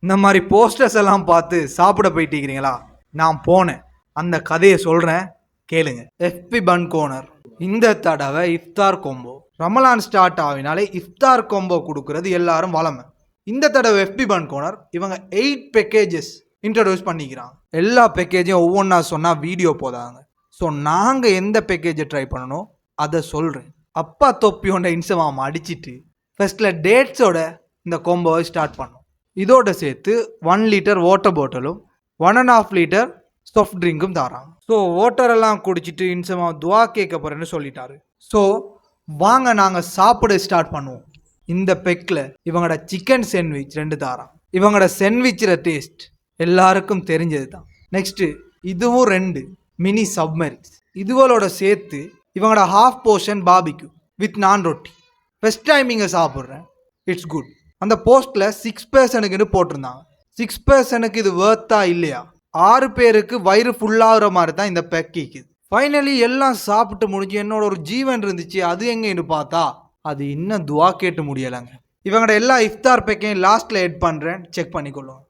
இந்த மாதிரி போஸ்டர்ஸ் எல்லாம் பார்த்து சாப்பிட போயிட்டீங்களா? நான் போனேன், அந்த கதையை சொல்கிறேன் கேளுங்க. எஃபி பன் கோனர் இந்த தடவை இஃப்தார் கொம்போ. ரமலான் ஸ்டார்ட் ஆகினாலே இஃப்தார் கொம்போ கொடுக்கறது எல்லாரும் வளமை. இந்த தடவை எஃபி பன் கோனர் இவங்க 8 பேக்கேஜஸ் இன்ட்ரடியூஸ் பண்ணிக்கிறாங்க. எல்லா பேக்கேஜையும் ஒவ்வொன்றா சொன்னால் வீடியோ போதாங்க. ஸோ நாங்கள் எந்த பேக்கேஜை ட்ரை பண்ணணும் அதை சொல்கிறேன். அப்பா தொப்பியோட இன்ஸ்டாகிராம் அடிச்சிட்டு ஃபர்ஸ்ட்டில் டேட்ஸோட இந்த கொம்போவை ஸ்டார்ட் பண்ணோம். இதோட சேர்த்து 1 லிட்டர் வாட்டர் பாட்டிலும் 1.5 லிட்டர் சாஃப்ட் ட்ரிங்க்கும் தராங்க. ஸோ வாட்டரெல்லாம் குடிச்சிட்டு இன்ஸ்டாகிராம் துவா கேட்க போகிறேன்னு சொல்லிட்டாரு. ஸோ வாங்க நாங்கள் சாப்பிட ஸ்டார்ட் பண்ணுவோம். இந்த பெக்கில் இவங்களோட சிக்கன் சாண்ட்விச் 2 தாராங்க. இவங்களோட சாண்ட்விச்சில் டேஸ்ட் எல்லாருக்கும் தெரிஞ்சது தான். நெக்ஸ்ட்டு இதுவும் 2 மினி சப்மரின்ஸ். இதுவளோட சேர்த்து இவங்களோட ஹாஃப் போர்ஷன் பாபிக்யூ வித் நான் ரொட்டி. ஃபர்ஸ்ட் டைம் இங்கே சாப்பிட்றேன், இட்ஸ் குட். அந்த போஸ்ட்டில் 6 பர்சனுக்குன்னு போட்டிருந்தாங்க. 6 பர்சனுக்கு இது வேர்த்தா இல்லையா? 6 பேருக்கு வயிறு ஃபுல்லாகிற மாதிரி தான் இந்த பேக்கிக்கு. ஃபைனலி எல்லாம் சாப்பிட்டு முடிஞ்சு என்னோட ஒரு ஜீவன் இருந்துச்சு, அது எங்கேன்னு பார்த்தா அது இன்னும் துவா கேட்டு முடியலைங்க. இவங்களோட எல்லா இஃப்தார் பேக்கையும் லாஸ்ட்டில் எட் பண்ணுறேன், செக் பண்ணிக்கொள்ளுவோம்.